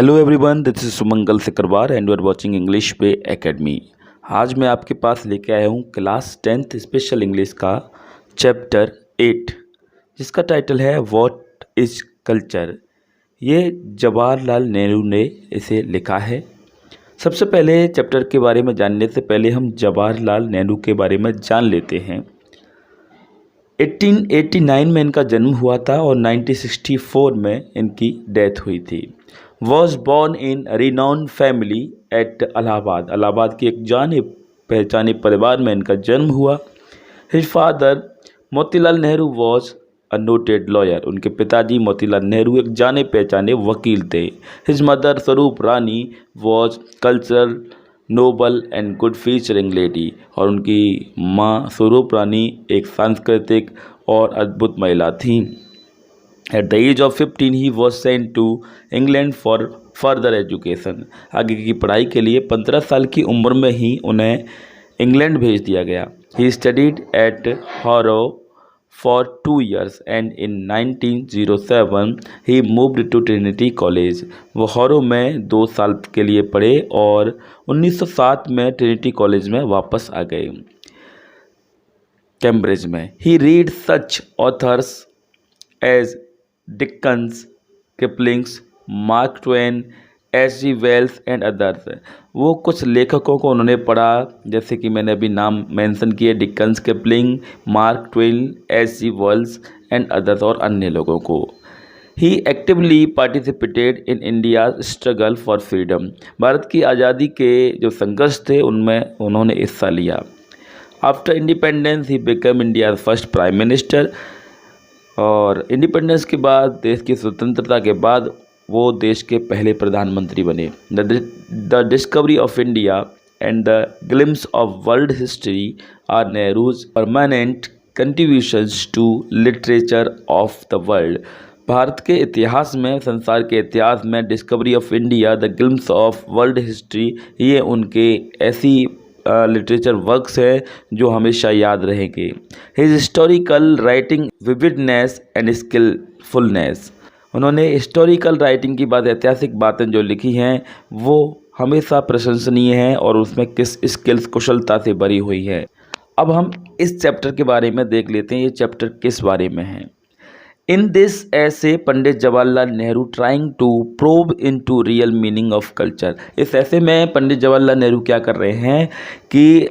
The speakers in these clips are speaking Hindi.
Hello everyone, this is Sumangal Sikarwar and you are watching English पे एकेडमी। आज मैं आपके पास लेके आया हूँ क्लास 10th स्पेशल इंग्लिश का चैप्टर 8, जिसका टाइटल है व्हाट इज कल्चर। ये जवाहरलाल नेहरू ने इसे लिखा है। सबसे पहले चैप्टर के बारे में जानने से पहले हम जवाहरलाल नेहरू के बारे में जान लेते हैं। 1889 में इनका जन्म हुआ था और 1964 में इनकी डेथ हुई थी। Was born in renowned family at Allahabad की एक जाने पहचाने परिवार में इनका जन्म हुआ। His father Motilal Nehru was a noted lawyer. उनके पिताजी मोतीलाल नेहरू एक जाने पहचाने वकील थे। His mother Swaroop Rani was cultural noble and good featuring lady. और उनकी माँ स्वरूप रानी एक सांस्कृतिक और अद्भुत महिला थी। At the age of 15 he was sent to England for further education. आगे की पढ़ाई के लिए 15 साल की उम्र में ही उन्हें इंग्लैंड भेज दिया गया। He studied at Harrow for 2 years and in 1907 he moved to Trinity college. वो हारो में 2 साल के लिए पढ़े और 1907 में ट्रिनिटी कॉलेज में वापस आ गए, कैम्ब्रिज में। He read such authors as Dickens, Kiplings, Mark Twain, H.G. Wells and others. वो कुछ लेखकों को उन्होंने पढ़ा, जैसे कि मैंने अभी नाम मेंशन किए, Dickens, Kipling, Mark Twain, H.G. Wells and others, और अन्य लोगों को। He actively participated in India struggle for freedom. Bharat की आज़ादी के जो संघर्ष थे उनमें उन्होंने हिस्सा लिया। After independence he become India first prime minister. और इंडिपेंडेंस के बाद, देश की स्वतंत्रता के बाद, वो देश के पहले प्रधानमंत्री बने। The discovery of India and the glimpse of world history are Nehru's permanent contributions to literature of the world. Bharat के इतिहास में, संसार के इतिहास में discovery of India, the glimpse of world history, ये उनके ऐसी लिटरेचर वर्क्स है जो हमेशा याद रहेंगे। His historical writing vividness and skilfulness. उन्होंने हिस्टोरिकल राइटिंग की बात, ऐतिहासिक बातें जो लिखी हैं वो हमेशा प्रशंसनीय हैं और उसमें किस स्किल्स, कुशलता से भरी हुई है। अब हम इस चैप्टर के बारे में देख लेते हैं, ये चैप्टर किस बारे में है। In this essay Pandit Jawaharlal Nehru trying to probe into real meaning of culture. इस ऐसे में पंडित जवाहरलाल नेहरू क्या कर रहे हैं कि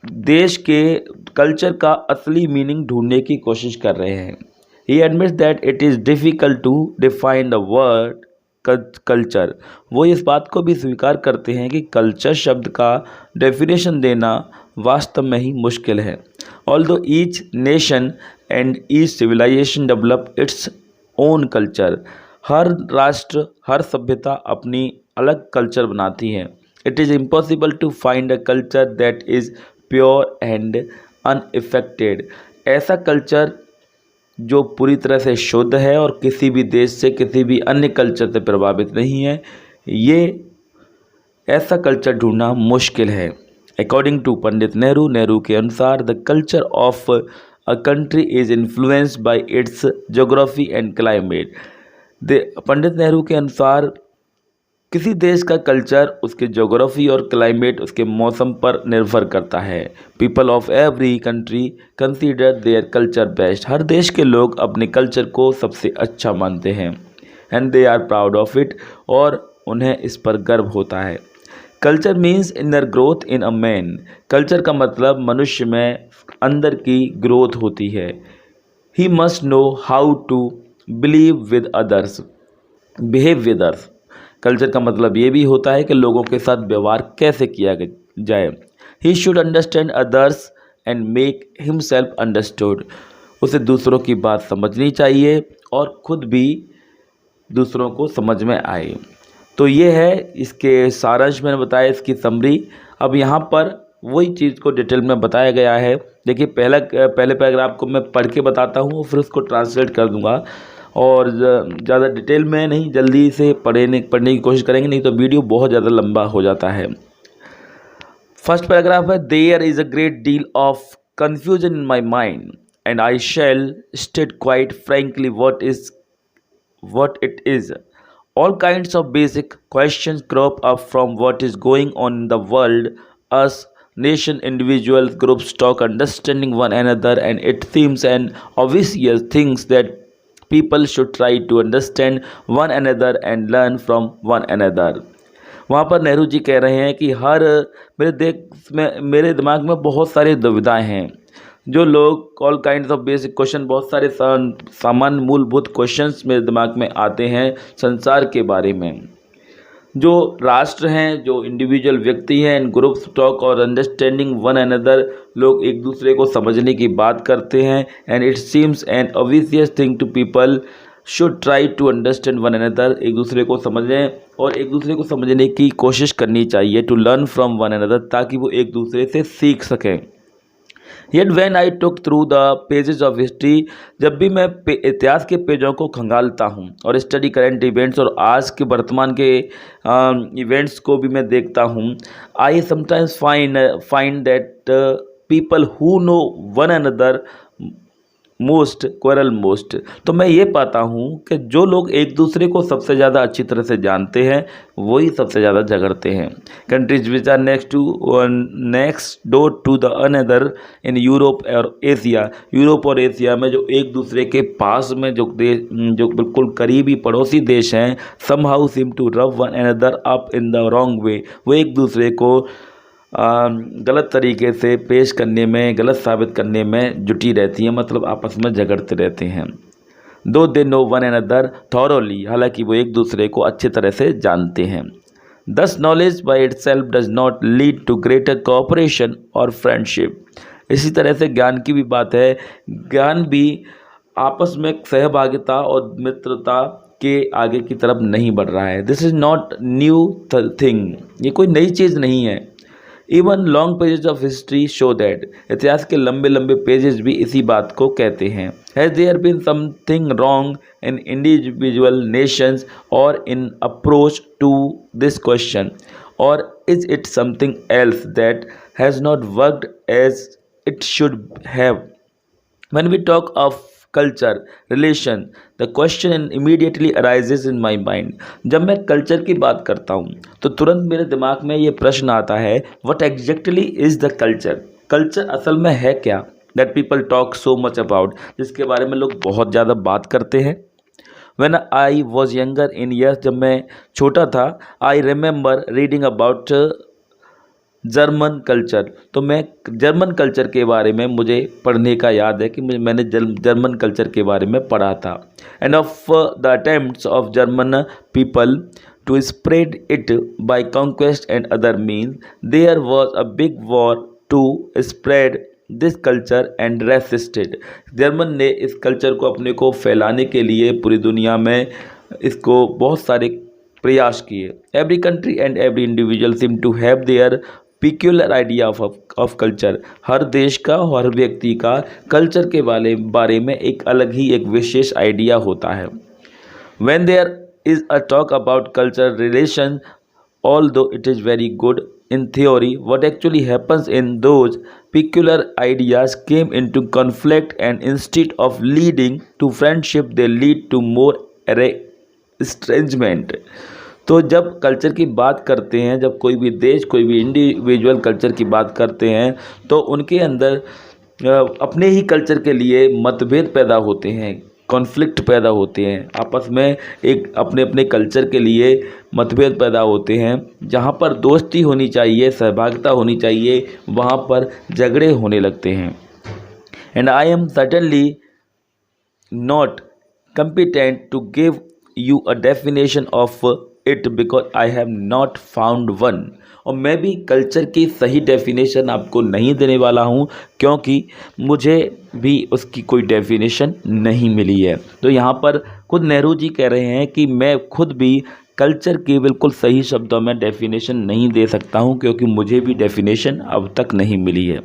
देश के कल्चर का असली मीनिंग ढूंढने की कोशिश कर रहे हैं। He admits that it is difficult to define the word culture. वो इस बात को भी स्वीकार करते हैं कि कल्चर शब्द का डेफिनेशन देना वास्तव में ही मुश्किल है। Although each nation and each civilization develop its own culture. हर राष्ट्र, हर सभ्यता अपनी अलग कल्चर बनाती है। It is impossible to find a culture that is pure and unaffected. ऐसा कल्चर जो पूरी तरह से शुद्ध है और किसी भी देश से, किसी भी अन्य कल्चर से प्रभावित नहीं है, ये ऐसा कल्चर ढूंढना मुश्किल है। अकॉर्डिंग टू पंडित नेहरू, नेहरू के अनुसार the culture of a country is influenced by its geography and climate. Pandit Nehru के अनुसार किसी देश का कल्चर उसके ज्योग्राफी और क्लाइमेट, उसके मौसम पर निर्भर करता है। People of every country consider their culture best. हर देश के लोग अपने कल्चर को सबसे अच्छा मानते हैं। And they are proud of it, और उन्हें इस पर गर्व होता है। Culture means inner growth in a man. Culture का मतलब मनुष्य में अंदर की ग्रोथ होती है। He must know how to believe with others, behave with others. Culture का मतलब ये भी होता है कि लोगों के साथ व्यवहार कैसे किया जाए। He should understand others and make himself understood. उसे दूसरों की बात समझनी चाहिए और खुद भी दूसरों को समझ में आए। तो ये है इसके सारांश मैंने बताया, इसकी समरी। अब यहाँ पर वही चीज़ को डिटेल में बताया गया है। देखिए, पहले पैराग्राफ को मैं पढ़ के बताता हूँ, फिर उसको ट्रांसलेट कर दूँगा। और ज़्यादा डिटेल में नहीं, जल्दी से पढ़ने की कोशिश करेंगे, नहीं तो वीडियो बहुत ज़्यादा लंबा हो जाता है। फर्स्ट पैराग्राफ है, there is a great deal of confusion in my mind and I shall state quite frankly what it is. All kinds of basic questions crop up from what is going on in the world. Us, nation, individuals, groups talk, understanding one another, and it seems an obvious things that people should try to understand one another and learn from one another. वहाँ पर नेहरू जी कह रहे हैं कि हर मेरे देश में मेरे दिमाग में बहुत सारी दुविधाएं हैं। जो लोग all kinds of basic question, बहुत सारे सामान्य मूलभूत क्वेश्चंस मेरे दिमाग में आते हैं संसार के बारे में। जो राष्ट्र हैं, जो इंडिविजुअल व्यक्ति हैं, इन ग्रुप्स टॉक और अंडरस्टैंडिंग वन अनदर, लोग एक दूसरे को समझने की बात करते हैं। And it seems an obvious thing to people should try to understand one another, एक दूसरे को समझें और एक दूसरे को समझने की कोशिश करनी चाहिए, to learn from one another, ताकि वो एक दूसरे से सीख सकें। Yet when I took through the pages of history, जब भी मैं इतिहास के पेजों को खंगालता हूँ और स्टडी करंट इवेंट्स और आज के वर्तमान के इवेंट्स को भी मैं देखता हूँ, I sometimes find that people who know one another most quarrel most, तो मैं ये पाता हूँ कि जो लोग एक दूसरे को सबसे ज़्यादा अच्छी तरह से जानते हैं वही सबसे ज़्यादा झगड़ते हैं। Countries which are next door to the other in Europe और एशिया, यूरोप और एशिया में जो एक दूसरे के पास में जो देश, जो बिल्कुल करीबी पड़ोसी देश हैं, somehow seem to rub one another up in the wrong way, वो एक दूसरे को गलत तरीके से पेश करने में, गलत साबित करने में जुटी रहती हैं, मतलब आपस में झगड़ते रहते हैं। दो they know one another thoroughly, हालांकि वो एक दूसरे को अच्छी तरह से जानते हैं। Thus knowledge by itself does not lead to greater cooperation और फ्रेंडशिप, इसी तरह से ज्ञान की भी बात है, ज्ञान भी आपस में सहभागिता और मित्रता के आगे की तरफ नहीं बढ़ रहा है। This is not new thing, ये कोई नई चीज़ नहीं है। Even long pages of history show that, इतिहास के लंबे लंबे पेजेस भी इसी बात को कहते हैं। Has there been something wrong in individual nations और in approach to this question, और is it something else that has not worked as it should have? When we talk of culture relation, the question immediately arises in my mind. जब मैं कल्चर की बात करता हूँ तो तुरंत मेरे दिमाग में ये प्रश्न आता है, what exactly is the culture? Culture असल में है क्या? That people talk so much about, जिसके बारे में लोग बहुत ज़्यादा बात करते हैं। When I was younger in years, जब मैं छोटा था, I remember reading about German culture, तो मैं जर्मन कल्चर के बारे में मुझे पढ़ने का याद है कि मैंने जर्मन कल्चर के बारे में पढ़ा था। And of the attempts of German people to spread it by conquest and other means, there was a big war to spread this culture and resisted. German ने इस कल्चर को अपने को फैलाने के लिए पूरी दुनिया में इसको बहुत सारे प्रयास किए। Every country and every individual seem to have their peculiar idea of culture, हर देश का, हर व्यक्ति का कल्चर के बारे में एक अलग ही एक विशेष आइडिया होता है। When there is a talk about culture relation, although it is very good in theory, what actually happens in those peculiar ideas came into conflict, and instead of leading to friendship they lead to more estrangement. तो जब कल्चर की बात करते हैं, जब कोई भी देश, कोई भी इंडिविजुअल कल्चर की बात करते हैं, तो उनके अंदर अपने ही कल्चर के लिए मतभेद पैदा होते हैं, कॉन्फ्लिक्ट पैदा होते हैं, आपस में एक अपने अपने कल्चर के लिए मतभेद पैदा होते हैं। जहाँ पर दोस्ती होनी चाहिए, सहभागिता होनी चाहिए, वहाँ पर झगड़े होने लगते हैं। And I am certainly not competent to give you a definition of it because I have not found one, और मैं भी कल्चर की सही डेफिनेशन आपको नहीं देने वाला हूँ क्योंकि मुझे भी उसकी कोई डेफिनेशन नहीं मिली है। तो यहाँ पर खुद नेहरू जी कह रहे हैं कि मैं खुद भी कल्चर की बिल्कुल सही शब्दों में डेफिनेशन नहीं दे सकता हूँ क्योंकि मुझे भी डेफिनेशन अब तक नहीं मिली है।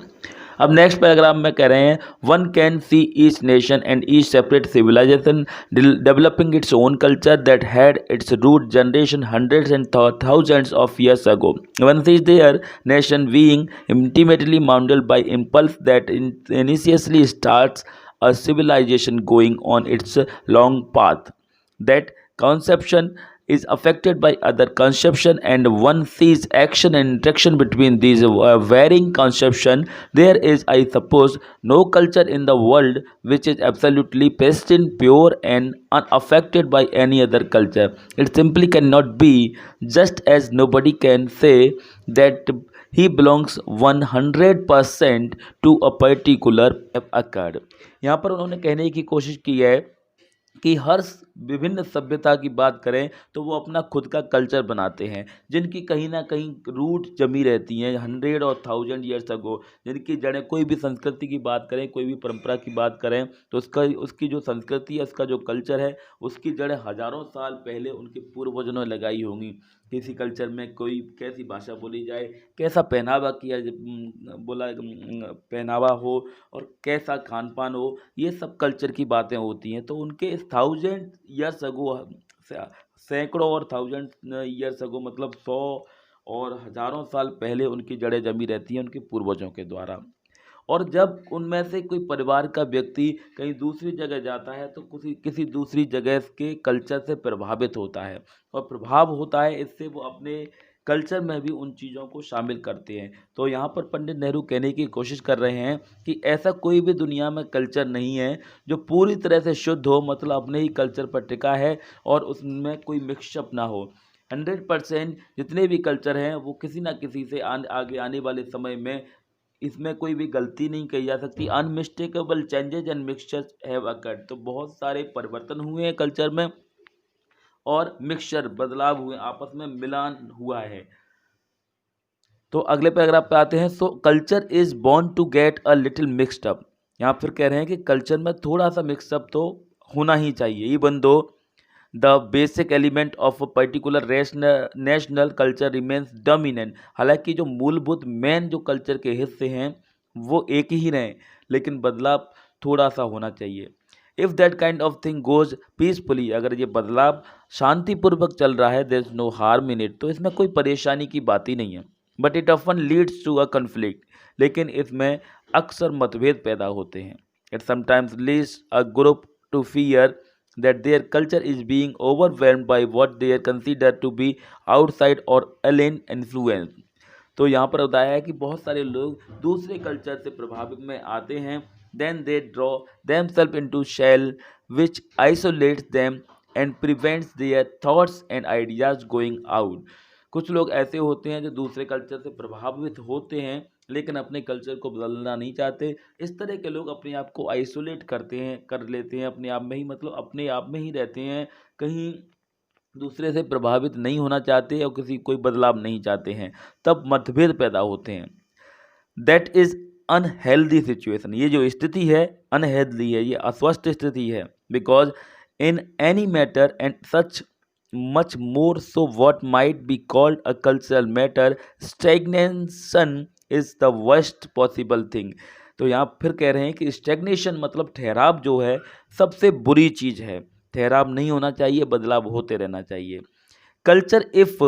अब नेक्स्ट पैराग्राफ में कह रहे हैं, one can see each nation and each separate civilisation developing its own culture that had its root generation hundreds and thousands of years ago. One sees their nation being intimately mounted by impulse that initially starts a civilization going on its long path. That conception is affected by other conception, and one sees action and interaction between these varying conception. There is, I suppose, no culture in the world which is absolutely pristine, pure and unaffected by any other culture. It simply cannot be, just as nobody can say that he belongs 100% to a particular occurred. यहाँ पर उन्होंने कहने की कोशिश की है कि हर विभिन्न सभ्यता की बात करें तो वो अपना खुद का कल्चर बनाते हैं, जिनकी कहीं ना कहीं रूट जमी रहती हैं 100 और 1000 ईयर्स अगो। जिनकी जड़ें, कोई भी संस्कृति की बात करें, कोई भी परंपरा की बात करें, तो उसकी जो संस्कृति है, उसका जो कल्चर है, उसकी जड़ें हजारों साल पहले उनके पूर्वजों ने लगाई होंगी। किसी कल्चर में कोई कैसी भाषा बोली जाए, कैसा पहनावा पहनावा हो और कैसा खान पान हो, ये सब कल्चर की बातें होती हैं। तो उनके 1000 ईयर्स अगो, सैकड़ों और 1000 ईयर्स अगो मतलब 100 और हजारों साल पहले उनकी जड़ें जमी रहती हैं उनके पूर्वजों के द्वारा। और जब उनमें से कोई परिवार का व्यक्ति कहीं दूसरी जगह जाता है तो किसी दूसरी जगह के कल्चर से प्रभावित होता है, और प्रभाव होता है इससे वो अपने कल्चर में भी उन चीज़ों को शामिल करते हैं। तो यहाँ पर पंडित नेहरू कहने की कोशिश कर रहे हैं कि ऐसा कोई भी दुनिया में कल्चर नहीं है जो पूरी तरह से शुद्ध हो, मतलब अपने ही कल्चर पर टिका है और उसमें कोई मिक्सअप ना हो। 100% जितने भी कल्चर हैं वो किसी ना किसी से आगे आने वाले समय में इसमें कोई भी गलती नहीं कही जा सकती। Unmistakable changes and mixtures have occurred. तो बहुत सारे परिवर्तन हुए हैं कल्चर में और मिक्सचर बदलाव हुए, आपस में मिलान हुआ है। तो अगले पैराग्राफ पे आते हैं। So culture is born to get a little mixed up. यहाँ फिर कह रहे हैं कि कल्चर में थोड़ा सा मिक्सअप तो होना ही चाहिए। Even though the basic element of a particular national culture remains dominant. हालांकि जो मूलभूत मेन जो कल्चर के हिस्से हैं वो एक ही रहें, लेकिन बदलाव थोड़ा सा होना चाहिए। If that kind of thing goes peacefully, अगर ये बदलाव शांतिपूर्वक चल रहा है, there is no harm in it, तो इसमें कोई परेशानी की बात ही नहीं है। But it often leads to a conflict, लेकिन इसमें अक्सर मतभेद पैदा होते हैं। It sometimes leads a group to fear that their culture is being overwhelmed by what they consider to be outside or alien influence। तो यहाँ पर बताया है कि बहुत सारे लोग दूसरे कल्चर से प्रभावित में आते हैं, then they draw themselves into shell which isolates them and prevents their thoughts and ideas going out। कुछ लोग ऐसे होते हैं जो दूसरे कल्चर से प्रभावित होते हैं लेकिन अपने कल्चर को बदलना नहीं चाहते। इस तरह के लोग अपने आप को आइसोलेट कर लेते हैं अपने आप में ही, मतलब अपने आप में ही रहते हैं, कहीं दूसरे से प्रभावित नहीं होना चाहते और कोई बदलाव नहीं चाहते हैं, तब मतभेद पैदा होते हैं। That is unhealthy situation. ये जो स्थिति है अनहेल्दी है, ये अस्वस्थ स्थिति है। Because in any matter and such much more so what might be called a cultural matter, stagnation is the worst possible thing। तो यहाँ फिर कह रहे हैं कि स्टैग्नेशन मतलब ठहराव जो है सबसे बुरी चीज़ है। ठहराव नहीं होना चाहिए, बदलाव होते रहना चाहिए। Culture if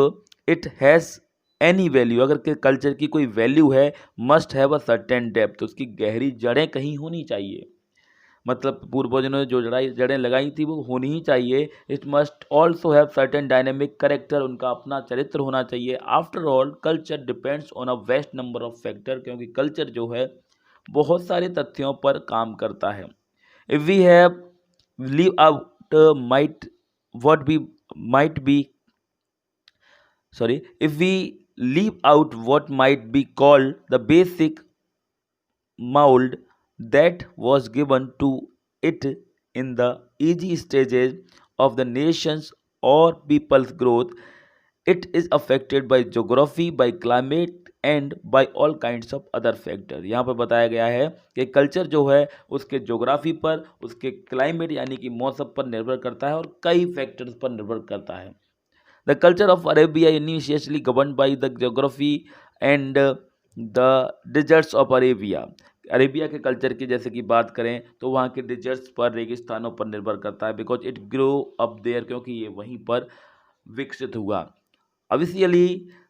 it has any value, अगर कल्चर की कोई वैल्यू है, must have a certain depth, उसकी गहरी जड़ें कहीं होनी चाहिए। मतलब पूर्वजों ने जो जड़ें लगाई थी वो होनी ही चाहिए। It must also have certain dynamic character, उनका अपना चरित्र होना चाहिए। After all culture depends on a vast number of factor, क्योंकि कल्चर जो है बहुत सारे तथ्यों पर काम करता है। If we have leave out might what be might be if we leave out what might be called the basic mold that was given to it in the early stages of the nation's or people's growth, it is affected by geography, by climate and by all kinds of other factors। यहाँ पर बताया गया है कि कल्चर जो है उसके ज्योग्राफी पर, उसके क्लाइमेट यानी कि मौसम पर निर्भर करता है और कई फैक्टर्स पर निर्भर करता है। The culture of Arabia initially governed by the geography and the deserts of Arabia। Arabia के कल्चर की जैसे कि बात करें तो वहाँ के डिजर्ट्स पर, रेगिस्तानों पर निर्भर करता है। Because it grow up there, क्योंकि ये वहीं पर विकसित हुआ। Obviously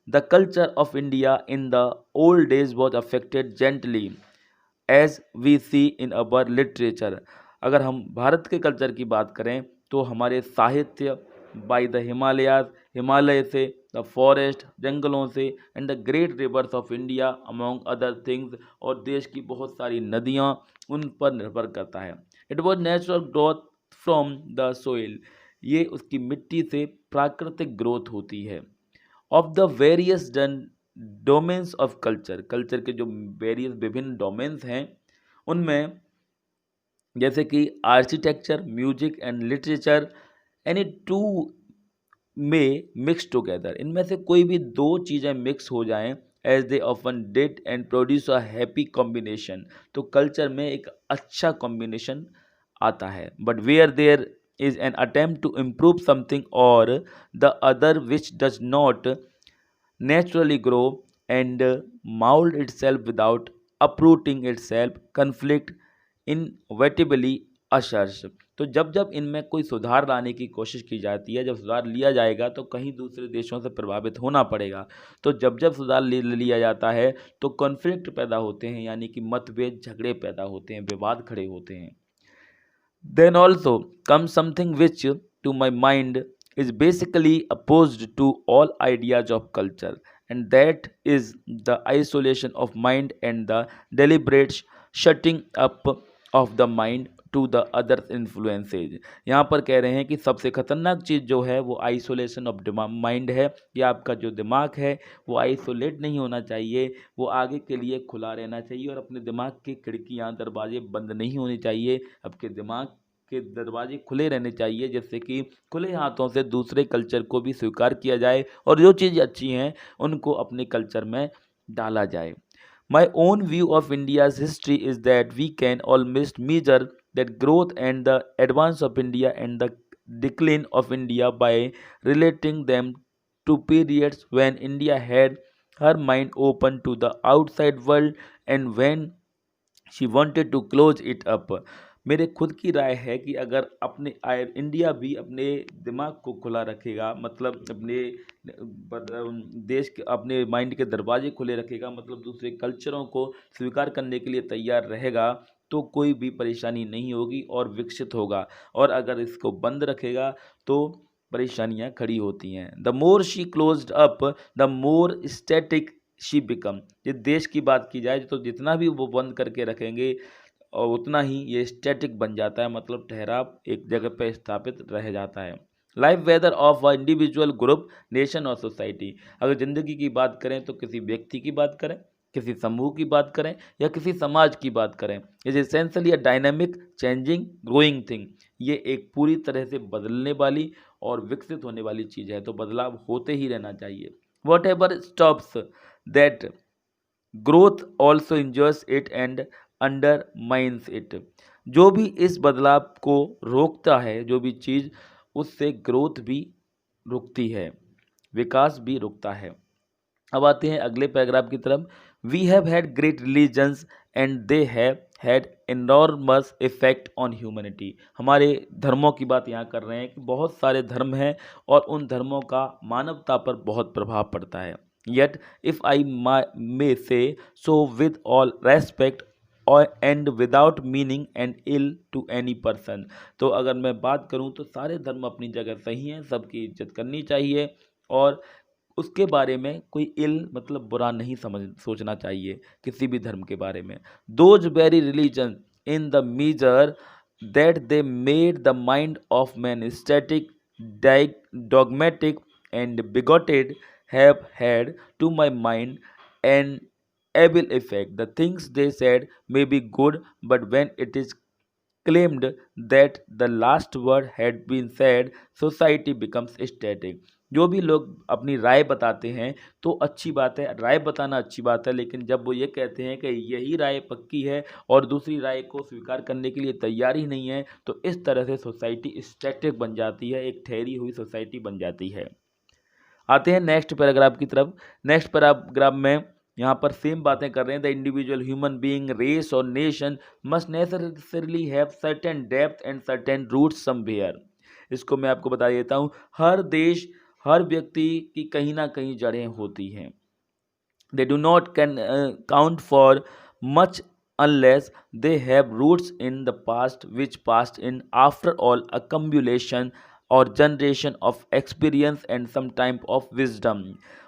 the culture of India in the old days was affected gently as we see in our literature। अगर हम भारत के कल्चर की बात करें तो हमारे साहित्य बाय द हिमालयाज, हिमालय से, द फॉरेस्ट, जंगलों से, and the great reverse of India among other things, और देश की बहुत सारी नदियाँ उन पर निर्भर करता है। It was natural growth from the soil, ये उसकी मिट्टी से प्राकृतिक ग्रोथ होती है। Of the various domains of culture, culture के जो वेरियस विभिन्न डोमेन्स हैं उनमें जैसे कि architecture, music and literature, any two may mix together, इनमें से कोई भी दो चीज़ें मिक्स हो जाएं, as they often did and produce a happy combination, तो कल्चर में एक अच्छा कॉम्बिनेशन आता है। But where there is an attempt to improve something or the other which does not naturally grow and mold itself without uprooting itself, conflict inevitably assures। तो जब जब इनमें कोई सुधार लाने की कोशिश की जाती है, जब सुधार लिया जाएगा तो कहीं दूसरे देशों से प्रभावित होना पड़ेगा, तो जब जब सुधार लिया जाता है तो कॉन्फ्लिक्ट पैदा होते हैं, यानी कि मतभेद, झगड़े पैदा होते हैं, विवाद खड़े होते हैं। Then also comes something which to my mind is basically opposed to all ideas of culture, and that is the isolation of mind and the deliberate shutting up of the mind to the other influences. यहाँ पर कह रहे हैं कि सबसे खतरनाक चीज़ जो है वो आइसोलेशन ऑफ माइंड है, या आपका जो दिमाग है वो आइसोलेट नहीं होना चाहिए, वो आगे के लिए खुला रहना चाहिए, और अपने दिमाग की खिड़कियाँ दरवाजे बंद नहीं होने चाहिए, आपके दिमाग के दरवाजे खुले रहने चाहिए, जिससे कि खुले हाथों से दूसरे कल्चर को भी स्वीकार किया जाए और जो चीज़ अच्छी हैं उनको अपने कल्चर में डाला जाए। My own view of India's history is that we can almost measure that growth and the advance of India and the decline of India by relating them to periods when India had her mind open to the outside world and when she wanted to close it up। मेरे खुद की राय है कि अगर अपने इंडिया भी अपने दिमाग को खुला रखेगा, मतलब अपने देश के अपने माइंड के दरवाजे खुले रखेगा, मतलब दूसरे कल्चरों को स्वीकार करने के लिए तैयार रहेगा, तो कोई भी परेशानी नहीं होगी और विकसित होगा, और अगर इसको बंद रखेगा तो परेशानियां खड़ी होती हैं। The more she closed up the more static she become. ये देश की बात की जाए तो जितना भी वो बंद करके रखेंगे और उतना ही ये स्टैटिक बन जाता है, मतलब ठहराव एक जगह पर स्थापित रह जाता है। Life whether of a individual, group, nation और सोसाइटी। अगर ज़िंदगी की बात करें तो किसी व्यक्ति की बात करें, किसी समूह की बात करें या किसी समाज की बात करें, is essentially a dynamic changing growing thing. ये एक पूरी तरह से बदलने वाली और विकसित होने वाली चीज़ है, तो बदलाव होते ही रहना चाहिए। Whatever stops that growth also injures it and undermines it. जो भी इस बदलाव को रोकता है, जो भी चीज़, उससे ग्रोथ भी रुकती है, विकास भी रुकता है। अब आते हैं अगले पैराग्राफ की तरफ। We have had great religions and they have had enormous effect on humanity. हमारे धर्मों की बात यहाँ कर रहे हैं कि बहुत सारे धर्म हैं और उन धर्मों का मानवता पर बहुत प्रभाव पड़ता है। Yet if I may say so with all respect and without meaning and ill to any person. तो अगर मैं बात करूं तो सारे धर्म अपनी जगह सही हैं, सबकी इज्जत करनी चाहिए और उसके बारे में कोई इल मतलब बुरा नहीं सोचना चाहिए किसी भी धर्म के बारे में। Those very religion in the measure that they made the mind of man static, dogmatic and bigoted have had to my mind an evil effect. The things they said may be good, but when it is claimed that the last word had been said, society becomes static। जो भी लोग अपनी राय बताते हैं तो अच्छी बात है, राय बताना अच्छी बात है, लेकिन जब वो ये कहते हैं कि यही राय पक्की है और दूसरी राय को स्वीकार करने के लिए तैयार ही नहीं है, तो इस तरह से सोसाइटी स्टैटिक बन जाती है, एक ठहरी हुई सोसाइटी बन जाती है। आते हैं नेक्स्ट पैराग्राफ की तरफ। नेक्स्ट पैराग्राफ में यहाँ पर सेम बातें कर रहे हैं। The individual human being, race और nation must necessarily have certain depth and certain roots somewhere. इसको मैं आपको बता देता हूँ। हर देश, हर व्यक्ति की कहीं ना कहीं जड़ें होती हैं। They do not can count for much unless they have roots in the past which passed in after all accumulation और generation of experience and some type of wisdom.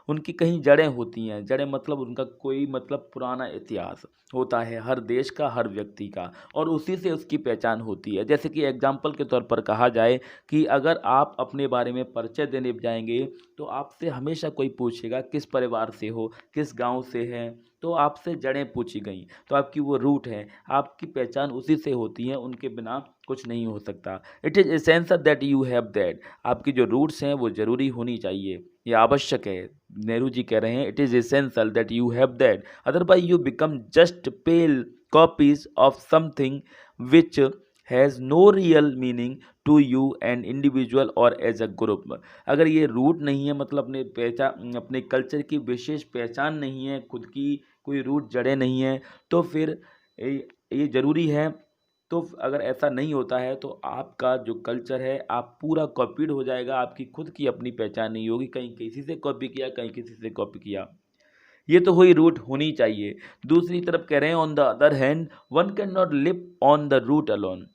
उनकी कहीं जड़ें होती हैं, जड़ें मतलब उनका कोई मतलब पुराना इतिहास होता है हर देश का, हर व्यक्ति का, और उसी से उसकी पहचान होती है। जैसे कि एग्जाम्पल के तौर पर कहा जाए कि अगर आप अपने बारे में परिचय देने जाएंगे तो आपसे हमेशा कोई पूछेगा किस परिवार से हो, किस गांव से हैं, तो आपसे जड़ें पूछी गई, तो आपकी वो रूट है, आपकी पहचान उसी से होती है, उनके बिना कुछ नहीं हो सकता। It is essential that you have that. आपकी जो रूट्स हैं वो ज़रूरी होनी चाहिए, ये आवश्यक है। नेहरू जी कह रहे हैं it is essential that you have that, otherwise you become just pale copies of something which has no real meaning to you an individual और एज अ ग्रुप। अगर ये रूट नहीं है, मतलब अपने पहचान, अपने कल्चर की विशेष पहचान नहीं है, खुद की कोई रूट जड़ें नहीं है, तो फिर ये ज़रूरी है। तो अगर ऐसा नहीं होता है तो आपका जो कल्चर है आप पूरा कॉपीड हो जाएगा, आपकी खुद की अपनी पहचान नहीं होगी, कहीं किसी से कॉपी किया, कहीं किसी से कॉपी किया। ये तो हुई रूट होनी चाहिए। दूसरी तरफ कह रहे हैं on the other hand one can not live on the root alone.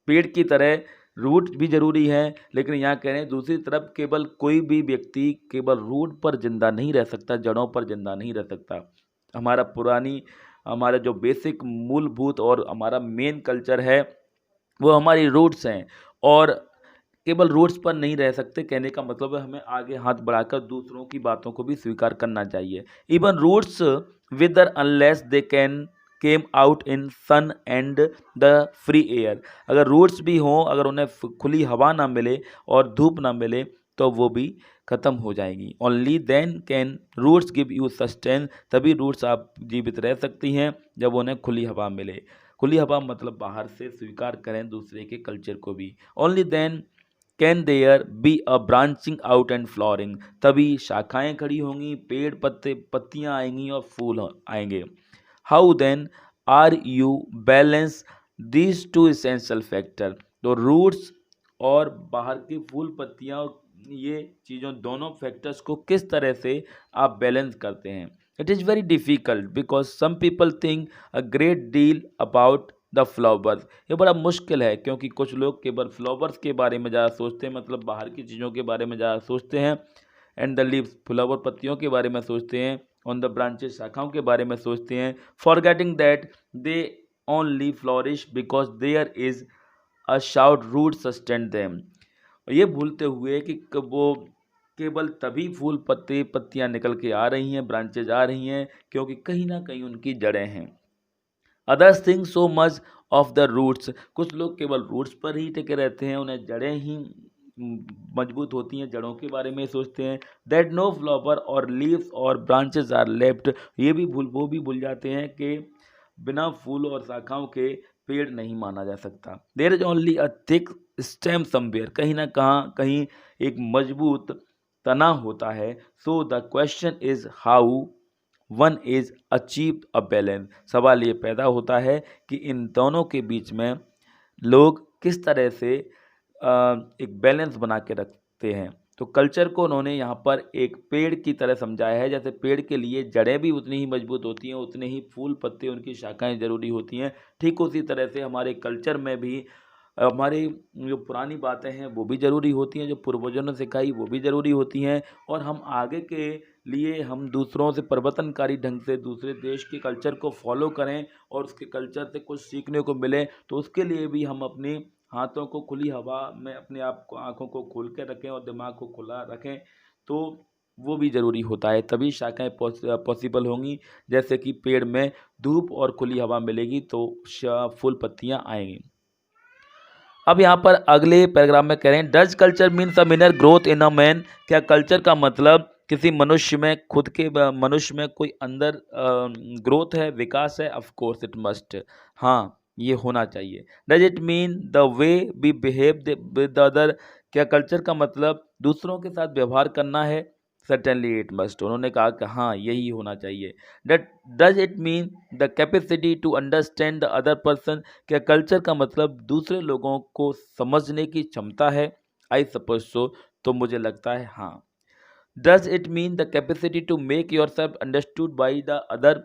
पेड़ की तरह रूट भी जरूरी है, लेकिन यहाँ कह रहे हैं दूसरी तरफ केवल कोई भी व्यक्ति केवल रूट पर जिंदा नहीं रह सकता, जड़ों पर जिंदा नहीं रह सकता। हमारा जो बेसिक मूलभूत और हमारा मेन कल्चर है वो हमारी रूट्स हैं, और केवल रूट्स पर नहीं रह सकते। कहने का मतलब है हमें आगे हाथ बढ़ाकर दूसरों की बातों को भी स्वीकार करना चाहिए। Even roots wither unless they can came out in sun and the free air. अगर रूट्स भी हों, अगर उन्हें खुली हवा ना मिले और धूप ना मिले तो वो भी ख़त्म हो जाएगी। Only then can roots give you sustain. तभी रूट्स आप जीवित रह सकती हैं जब उन्हें खुली हवा मिले। खुली हवा मतलब बाहर से स्वीकार करें दूसरे के कल्चर को भी। Only then can there be a branching out and flowering. तभी शाखाएं खड़ी होंगी, पेड़ पत्ते पत्तियां आएंगी और फूल आएंगे। How then are you balance these two essential factor. तो रूट्स और बाहर की फूल पत्तियां, ये चीज़ों दोनों फैक्टर्स को किस तरह से आप बैलेंस करते हैं। It is very difficult because some people think a great deal about the flowers. ये बड़ा मुश्किल है क्योंकि कुछ लोग केवल फ्लावर्स के बारे में ज़्यादा सोचते हैं, मतलब बाहर की चीज़ों के बारे में ज़्यादा सोचते हैं। एंड द लीव्स, फ्लावर पत्तियों के बारे में सोचते हैं। ऑन द ब्रांचेस, शाखाओं के बारे में सोचते हैं। Forgetting that they only flourish because there is a stout root sustain them. ये भूलते हुए कि वो केवल तभी फूल पत्ते पत्तियां निकल के आ रही हैं, ब्रांचेज आ रही हैं, क्योंकि कहीं ना कहीं उनकी जड़ें हैं। Others think so much of the roots. कुछ लोग केवल रूट्स पर ही टिके रहते हैं, उन्हें जड़ें ही मजबूत होती हैं, जड़ों के बारे में सोचते हैं। दैट नो फ्लावर और लीव्स और ब्रांचेस आर लेफ्ट। वो भी भूल जाते हैं कि बिना फूल और शाखाओं के पेड़ नहीं माना जा सकता। There is only a thick stem somewhere. कहीं ना कहीं एक मजबूत तना होता है। So the question is how one is achieve a balance. सवाल ये पैदा होता है कि इन दोनों के बीच में लोग किस तरह से एक बैलेंस बना के रखते हैं। तो कल्चर को उन्होंने यहाँ पर एक पेड़ की तरह समझाया है। जैसे पेड़ के लिए जड़ें भी उतनी ही मजबूत होती हैं, उतने ही फूल पत्ते, उनकी शाखाएं जरूरी होती हैं। ठीक उसी तरह से हमारे कल्चर में भी हमारी जो पुरानी बातें हैं वो भी ज़रूरी होती हैं, जो पूर्वजों ने सिखाई वो भी ज़रूरी होती हैं। और हम आगे के लिए हम दूसरों से परिवर्तनकारी ढंग से दूसरे देश के कल्चर को फॉलो करें और उसके कल्चर से कुछ सीखने को मिले, तो उसके लिए भी हम अपने हाथों को खुली हवा में, अपने आप को, आँखों को खोल के रखें और दिमाग को खुला रखें, तो वो भी ज़रूरी होता है। तभी शाखाएँ पॉसिबल होंगी। जैसे कि पेड़ में धूप और खुली हवा मिलेगी तो फूल पत्तियाँ आएंगी। अब यहाँ पर अगले पैराग्राफ में कह रहे हैं does culture means a inner growth in a man. क्या कल्चर का मतलब किसी मनुष्य में, खुद के मनुष्य में कोई अंदर ग्रोथ है, विकास है। Of course it must. हाँ, ये होना चाहिए। Does it mean the way we behave with other. क्या कल्चर का मतलब दूसरों के साथ व्यवहार करना है। Certainly it must. उन्होंने कहा कि हाँ, यही होना चाहिए। Does it mean the capacity to understand the other person. क्या कल्चर का मतलब दूसरे लोगों को समझने की क्षमता है। I suppose so. तो मुझे लगता है हाँ। Does it mean the capacity to make yourself understood by the other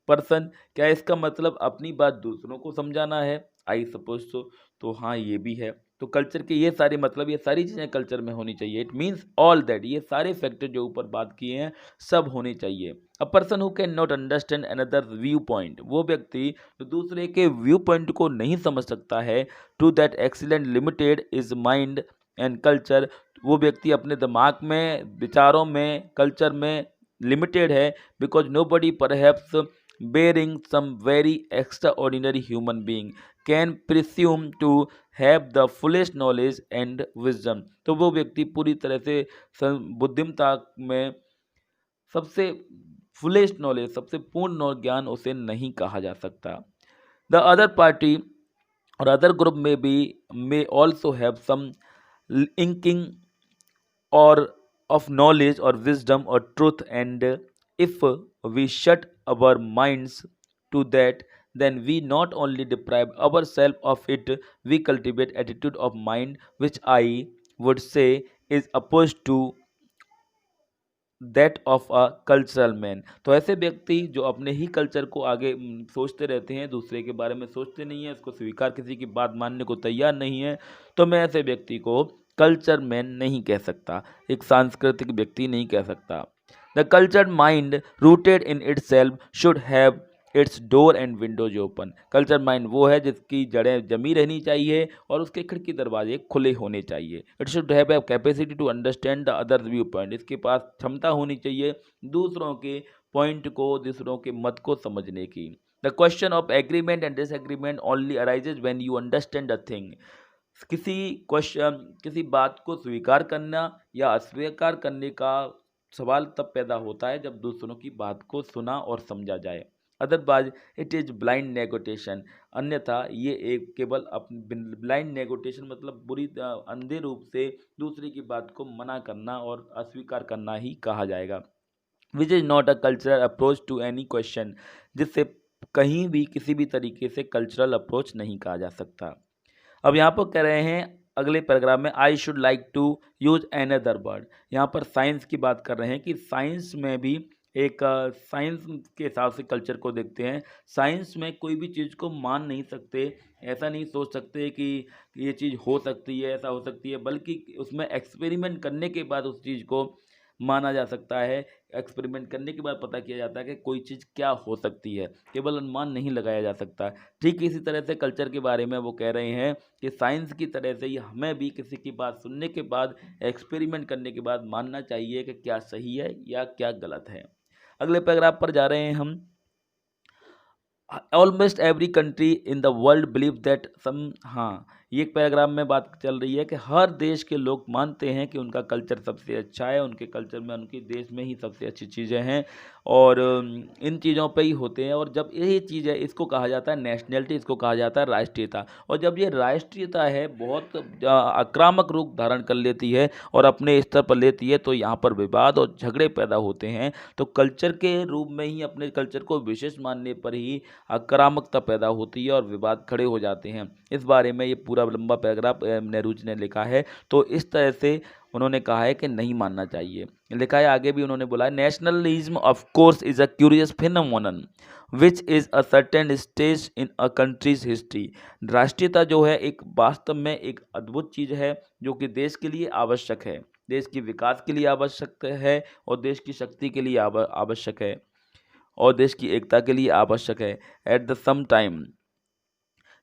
person. क्या इसका मतलब अपनी बात दूसरों को समझाना है। I suppose so. तो हाँ, ये भी है। तो कल्चर के ये सारे मतलब, ये सारी चीज़ें कल्चर में होनी चाहिए। इट मीन्स ऑल दैट, ये सारे फैक्टर जो ऊपर बात किए हैं सब होने चाहिए। A person who can not understand another view point, वो व्यक्ति जो दूसरे के व्यू पॉइंट को नहीं समझ सकता है, to that excellent limited is mind and culture, वो व्यक्ति अपने दिमाग में, विचारों में, कल्चर में लिमिटेड है, because nobody perhaps bearing some very extraordinary human being can presume to have the fullest knowledge and wisdom। तो वो व्यक्ति पूरी तरह से बुद्धिमता में सबसे फुलेस्ट नॉलेज, सबसे पूर्ण ज्ञान उसे नहीं कहा जा सकता। The other party or other group may be may also have some inkling or of knowledge or wisdom or truth, and if we shut our minds to that, then we not only deprive ourselves of it, we cultivate attitude of mind which I would say is opposed to that of a cultural man. तो ऐसे व्यक्ति जो अपने ही कल्चर को आगे सोचते रहते हैं, दूसरे के बारे में सोचते नहीं है, उसको स्वीकार, किसी की बात मानने को तैयार नहीं है, तो मैं ऐसे व्यक्ति को कल्चर मैन नहीं कह सकता, एक सांस्कृतिक व्यक्ति नहीं कह सकता। The cultured mind rooted in it self should have it's door and Windows open. Culture mind वो है जिसकी जड़ें जमी रहनी चाहिए और उसके खिड़की दरवाजे खुले होने चाहिए। It should have a capacity to understand the other viewpoint, इसके पास क्षमता होनी चाहिए दूसरों के पॉइंट को, दूसरों के मत को समझने की। The question of agreement and disagreement only arises when you understand a thing. किसी बात को स्वीकार करना या अस्वीकार करने का सवाल तब पैदा होता है जब दूसरों की बात को सुना और समझा जाए। Otherwise it is blind negotiation, अन्यथा ये एक केवल ब्लाइंड नेगोटिएशन मतलब अंधे रूप से दूसरे की बात को मना करना और अस्वीकार करना ही कहा जाएगा। Which is not a cultural approach to any question, जिससे कहीं भी किसी भी तरीके से कल्चरल अप्रोच नहीं कहा जा सकता। अब यहाँ पर कह रहे हैं अगले पैराग्राफ में, I should like to use another word. यहाँ पर साइंस की बात कर रहे हैं कि साइंस में भी एक साइंस के हिसाब से कल्चर को देखते हैं। साइंस में कोई भी चीज़ को मान नहीं सकते, ऐसा नहीं सोच सकते कि ये चीज़ हो सकती है, ऐसा हो सकती है, बल्कि उसमें एक्सपेरिमेंट करने के बाद उस चीज़ को माना जा सकता है। एक्सपेरिमेंट करने के बाद पता किया जाता है कि कोई चीज़ क्या हो सकती है, केवल अनुमान नहीं लगाया जा सकता। ठीक इसी तरह से कल्चर के बारे में वो कह रहे हैं कि साइंस की तरह से ही हमें भी किसी की बात सुनने के बाद, एक्सपेरिमेंट करने के बाद मानना चाहिए कि क्या सही है या क्या गलत है। अगले पैराग्राफ पर जा रहे हैं हम। Almost every country in the world believe that some, हाँ ये एक पैराग्राफ में बात चल रही है कि हर देश के लोग मानते हैं कि उनका कल्चर सबसे अच्छा है, उनके कल्चर में, उनके देश में ही सबसे अच्छी चीज़ें हैं और इन चीज़ों पे ही होते हैं। और जब यही चीज़ है, इसको कहा जाता है नेशनलिटी, इसको कहा जाता है राष्ट्रीयता। और जब ये राष्ट्रीयता है बहुत आक्रामक रूप धारण कर लेती है और अपने स्तर पर लेती है, तो यहाँ पर विवाद और झगड़े पैदा होते हैं। तो कल्चर के रूप में ही, अपने कल्चर को विशेष मानने पर ही आक्रामकता पैदा होती है और विवाद खड़े हो जाते हैं। इस बारे में ये पूरा लंबा पैराग्राफ नेहरू जी ने लिखा है। तो इस तरह से उन्होंने कहा है कि नहीं मानना चाहिए। लिखा है आगे भी, उन्होंने बोला है, nationalism of course is a curious phenomenon which is a certain stage in a countries history. राष्ट्रीयता जो है एक वास्तव में एक अद्भुत चीज़ है जो कि देश के लिए आवश्यक है, देश के विकास के लिए आवश्यक है और देश की शक्ति के लिए आवश्यक है और देश की एकता के लिए आवश्यक है एट द सम टाइम।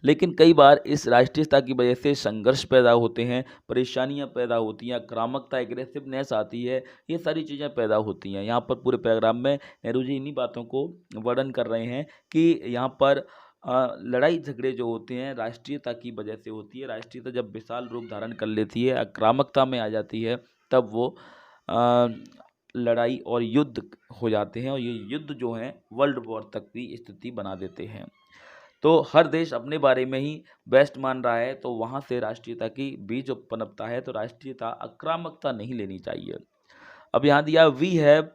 लेकिन कई बार इस राष्ट्रीयता की वजह से संघर्ष पैदा होते हैं, परेशानियां पैदा होती हैं, आक्रामकता, एग्रेसिवनेस आती है, ये सारी चीज़ें पैदा होती हैं। यहाँ पर पूरे पैराग्राफ में नेहरू जी इन्हीं बातों को वर्णन कर रहे हैं कि यहाँ पर लड़ाई झगड़े जो होते हैं राष्ट्रीयता की वजह से होती है। राष्ट्रीयता जब विशाल रूप धारण कर लेती है, आक्रामकता में आ जाती है, तब वो अ, लड़ाई और युद्ध हो जाते हैं और ये युद्ध जो हैं वर्ल्ड वॉर तक की स्थिति बना देते हैं। तो हर देश अपने बारे में ही बेस्ट मान रहा है, तो वहाँ से राष्ट्रीयता की बीज पनपता है। तो राष्ट्रीयता आक्रामकता नहीं लेनी चाहिए। अब यहाँ दिया, we have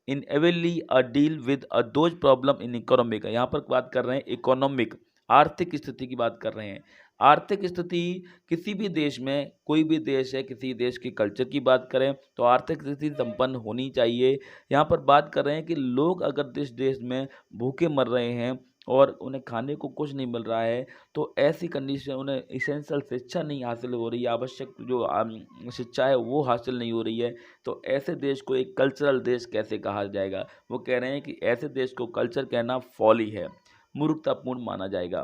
inevitably a deal with a those problem in economic. यहाँ पर बात कर रहे हैं इकोनॉमिक, आर्थिक स्थिति की बात कर रहे हैं। आर्थिक स्थिति किसी भी देश में, कोई भी देश है, किसी देश के कल्चर की बात करें तो आर्थिक स्थिति संपन्न होनी चाहिए। यहाँ पर बात कर रहे हैं कि लोग अगर जिस देश में भूखे मर रहे हैं और उन्हें खाने को कुछ नहीं मिल रहा है, तो ऐसी कंडीशन उन्हें इसेंशियल शिक्षा नहीं हासिल हो रही है, आवश्यक जो शिक्षा है वो हासिल नहीं हो रही है, तो ऐसे देश को एक कल्चरल देश कैसे कहा जाएगा। वो कह रहे हैं कि ऐसे देश को कल्चर कहना फॉली है, मूर्खतापूर्ण माना जाएगा।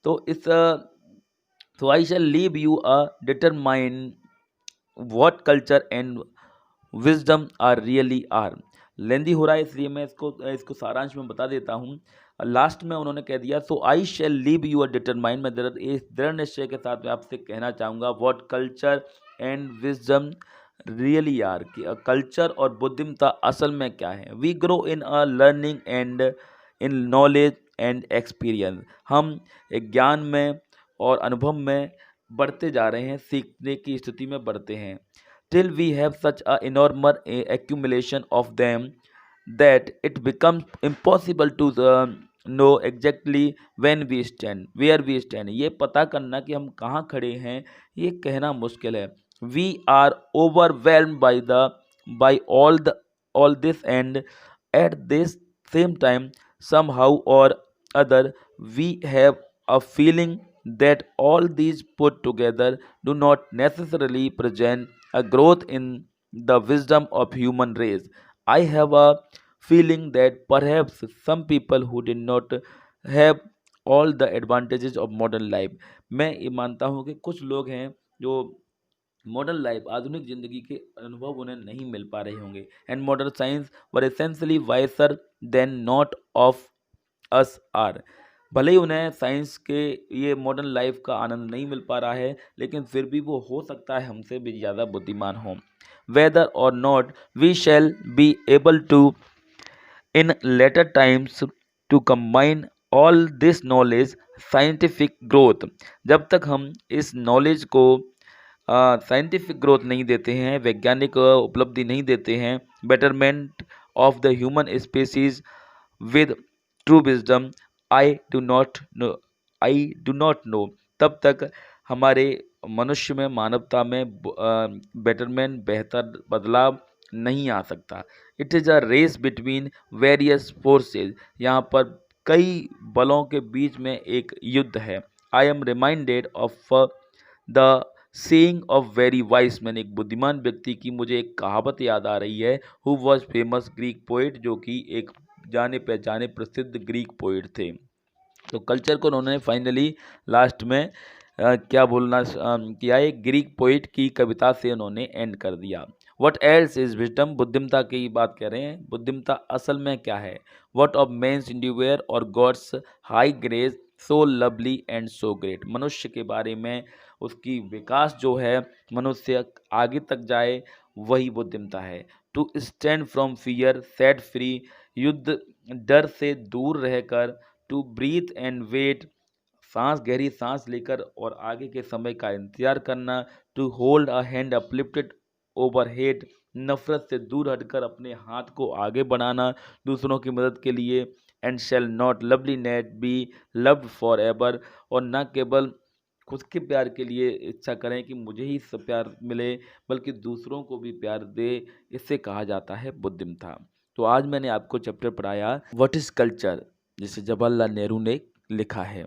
तो so I shall leave you a determine what culture and wisdom are really are। लेंदी हो रहा है इसलिए मैं इसको सारांश में बता देता हूँ। लास्ट में उन्होंने कह दिया so I shall leave you a determine, मैं दृढ़ निश्चय के साथ मैं आपसे कहना चाहूँगा what culture and wisdom really are, कि कल्चर और बुद्धिमता असल में क्या है। We grow in a learning and in knowledge and experience, हम एक ज्ञान में और अनुभव में बढ़ते जा रहे हैं, सीखने की स्थिति में बढ़ते हैं। Till we have such a enormous accumulation of them that it becomes impossible to know exactly when we stand where we stand। ये पता करना कि हम कहाँ खड़े हैं ये कहना मुश्किल है। we are overwhelmed by all this, and at this same time somehow or other we have a feeling that all these put together do not necessarily present a growth in the wisdom of human race। I have a feeling that perhaps some people who did not have all the advantages of modern life, मैं ये मानता हूँ कि कुछ लोग हैं जो मॉडर्न लाइफ आधुनिक जिंदगी के अनुभव उन्हें नहीं मिल पा रहे होंगे, and modern science were essentially wiser than not of us are. भले ही उन्हें साइंस के ये मॉडर्न लाइफ का आनंद नहीं मिल पा रहा है, लेकिन फिर भी वो हो सकता है हमसे भी ज़्यादा बुद्धिमान हों। Whether or not we shall be able to in later times to combine all this knowledge scientific growth। जब तक हम इस नॉलेज को साइंटिफिक ग्रोथ नहीं देते हैं, वैज्ञानिक उपलब्धि नहीं देते हैं, betterment of the human species with true wisdom I do not know, तब तक हमारे मनुष्य में मानवता में बेटरमेंट बेहतर बदलाव नहीं आ सकता। It is a race between various forces, यहाँ पर कई बलों के बीच में एक युद्ध है। I am reminded of the saying of very vice man, एक बुद्धिमान व्यक्ति की मुझे एक कहावत याद आ रही है। Who was famous Greek poet, जो कि एक जाने पहचाने प्रसिद्ध ग्रीक पोइट थे। तो कल्चर को उन्होंने फाइनली लास्ट में क्या बोलना किया, एक ग्रीक पोइट की कविता से उन्होंने एंड कर दिया। वट एल्स इज विजडम, बुद्धिमता की बात कर रहे हैं। बुद्धिमता असल में क्या है। वट ऑफ मेन्स इंडिवियर और God's high grace so lovely and so great, मनुष्य के बारे में उसकी विकास जो है, मनुष्य आगे तक जाए, वही बुद्धिमता है। To stand from fear set free, युद्ध डर से दूर रहकर, टू ब्रीथ एंड वेट, सांस गहरी सांस लेकर और आगे के समय का इंतजार करना, to hold a hand uplifted over head, नफरत से दूर हटकर अपने हाथ को आगे बढ़ाना दूसरों की मदद के लिए, and shall not lovely net be loved for ever, और न केवल खुद के प्यार के लिए इच्छा करें कि मुझे ही सब प्यार मिले, बल्कि दूसरों को भी प्यार दे, इससे कहा जाता है बुद्धिमता। तो आज मैंने आपको चैप्टर पढ़ाया व्हाट इज़ कल्चर, जिसे जवाहरलाल नेहरू ने लिखा है।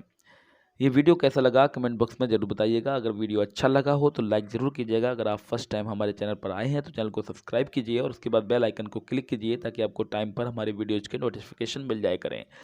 ये वीडियो कैसा लगा कमेंट बॉक्स में ज़रूर बताइएगा। अगर वीडियो अच्छा लगा हो तो लाइक ज़रूर कीजिएगा। अगर आप फर्स्ट टाइम हमारे चैनल पर आए हैं तो चैनल को सब्सक्राइब कीजिए और उसके बाद बेल आइकन को क्लिक कीजिए, ताकि आपको टाइम पर हमारे वीडियोज़ के नोटिफिकेशन मिल जाया करें।